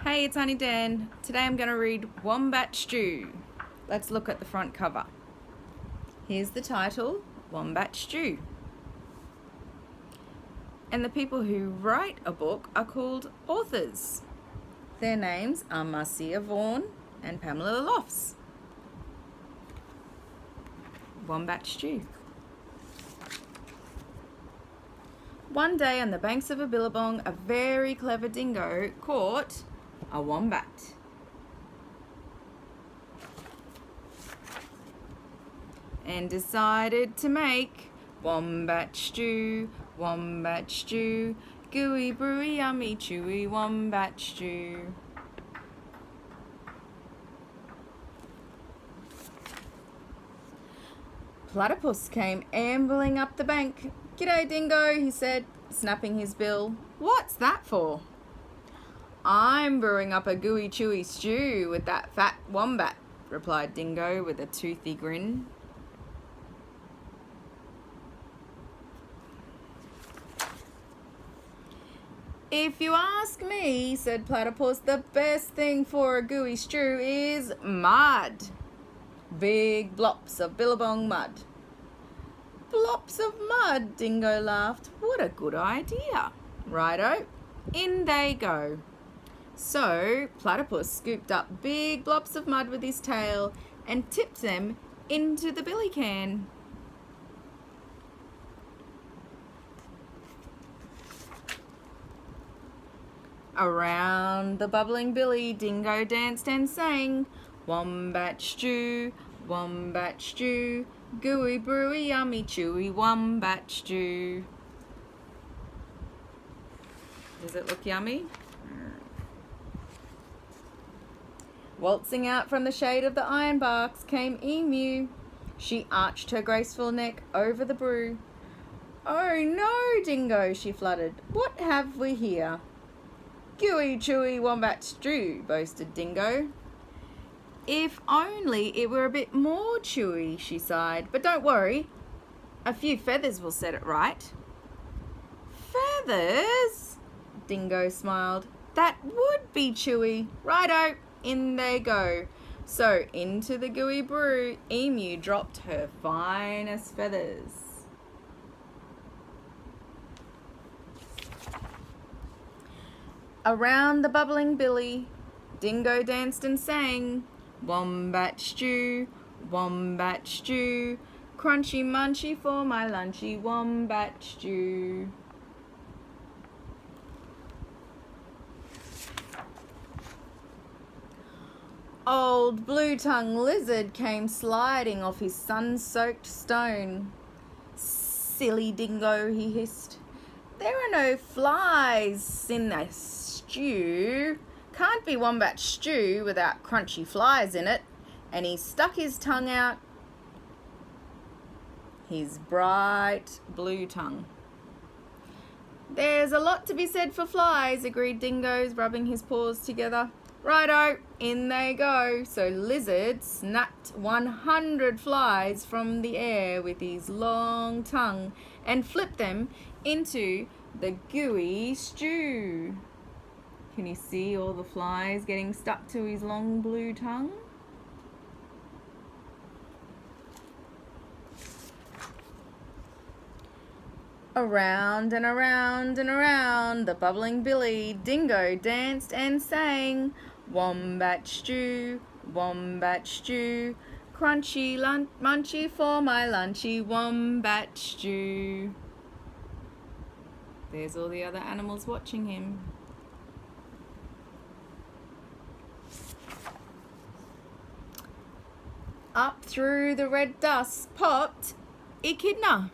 Hey, it's Aunty Dan. Today I'm going to read Wombat Stew. Let's look at the front cover. Here's the title, Wombat Stew. And the people who write a book are called authors. Their names are Marcia Vaughan and Pamela Lofts. Wombat Stew. One day on the banks of a billabong, a very clever dingo caught a wombat. And decided to make wombat stew, gooey, brewy, yummy, chewy wombat stew. Platypus came ambling up the bank. "G'day, Dingo," he said, snapping his bill. "What's that for?" "I'm brewing up a gooey, chewy stew with that fat wombat," replied Dingo with a toothy grin. "If you ask me," said Platypus, "the best thing for a gooey stew is mud. Big blops of billabong mud." "Blops of mud," Dingo laughed. "What a good idea." "Righto, in they go." So Platypus scooped up big blops of mud with his tail and tipped them into the billy can. Around the bubbling billy, Dingo danced and sang, "Wombat stew, gooey, brewy, yummy, chewy wombat stew." Does it look yummy? Waltzing out from the shade of the ironbarks came Emu. She arched her graceful neck over the brew. "Oh no, Dingo," she fluttered. "What have we here?" "Gooey, chewy wombat stew," boasted Dingo. "If only it were a bit more chewy," she sighed. "But don't worry, a few feathers will set it right." "Feathers?" Dingo smiled. "That would be chewy." "Righto, in they go." So into the gooey brew, Emu dropped her finest feathers. Around the bubbling billy, Dingo danced and sang, "Wombat stew, crunchy munchy for my lunchy wombat stew." Old blue-tongued lizard came sliding off his sun-soaked stone. "Silly Dingo," he hissed. "There are no flies in the stew. Can't be wombat stew without crunchy flies in it." And he stuck his tongue out, his bright blue tongue. "There's a lot to be said for flies," agreed Dingo, rubbing his paws together. "Righto, in they go." So Lizard snapped 100 flies from the air with his long tongue and flipped them into the gooey stew. Can you see all the flies getting stuck to his long blue tongue? Around and around and around the bubbling billy, Dingo danced and sang, "Wombat stew, crunchy munchy for my lunchy wombat stew." There's all the other animals watching him. Up through the red dust popped Echidna.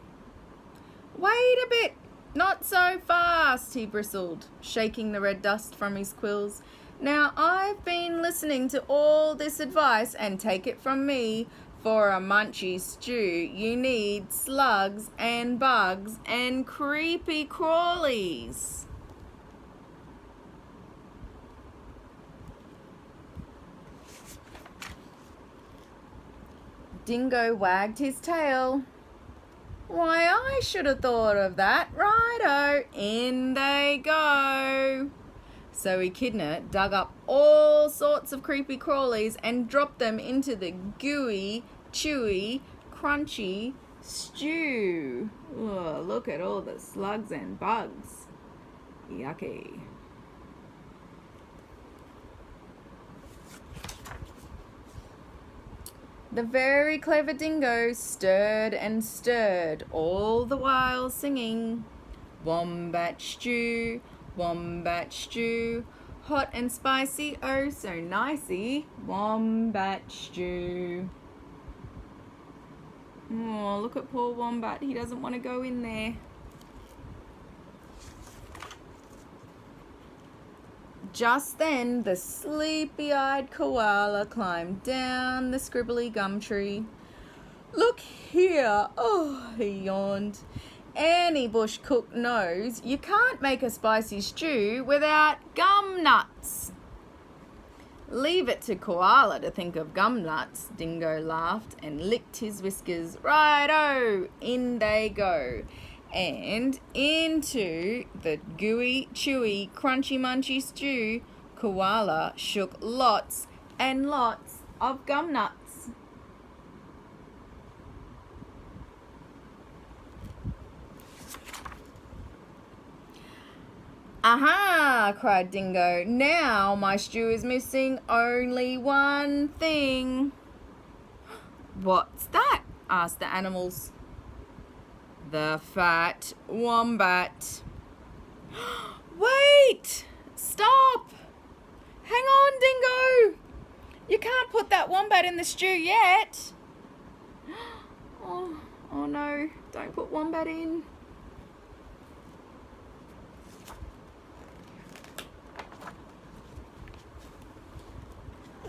"Wait a bit, not so fast," he bristled, shaking the red dust from his quills. "Now I've been listening to all this advice, and take it from me, for a munchy stew you need slugs and bugs and creepy crawlies." Dingo wagged his tail. "Why, I should have thought of that. Righto, in they go." So Echidna dug up all sorts of creepy crawlies and dropped them into the gooey, chewy, crunchy stew. Oh, look at all the slugs and bugs. Yucky. The very clever dingo stirred and stirred, all the while singing, Wombat stew, wombat stew, hot and spicy, oh so nicey, wombat stew. Oh, look at poor Wombat, he doesn't want to go in there. Just then, the sleepy-eyed koala climbed down the scribbly gum tree. Look here, oh, he yawned. Any bush cook knows you can't make a spicy stew without gum nuts. Leave it to Koala to think of gum nuts, Dingo laughed and licked his whiskers. Righto, in they go. And into the gooey, chewy, crunchy munchy stew, Koala shook lots and lots of gum nuts. Aha, cried Dingo. Now my stew is missing only one thing. What's that? Asked the animals. The fat wombat. Wait! Stop! Hang on, Dingo! You can't put that wombat in the stew yet. Oh no, don't put wombat in.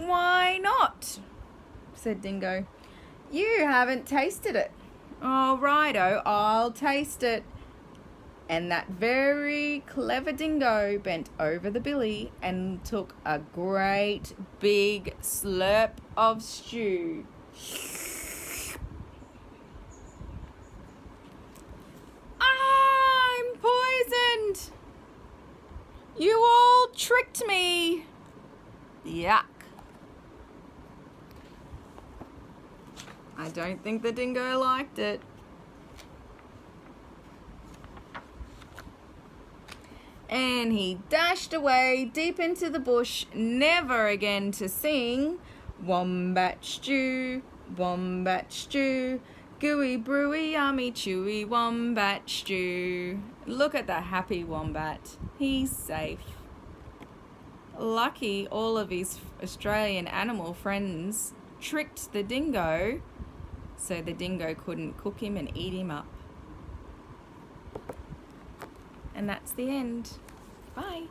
Why not? Said Dingo. You haven't tasted it. Oh, righto, I'll taste it. And that very clever Dingo bent over the billy and took a great big slurp of stew. I'm poisoned! You all tricked me! Yuck. I don't think the dingo liked it. And he dashed away deep into the bush, never again to sing, Wombat stew, wombat stew, gooey, brewy, yummy, chewy, wombat stew. Look at the happy wombat. He's safe. Lucky all of his Australian animal friends tricked the dingo so the dingo couldn't cook him and eat him up. And that's the end. Bye.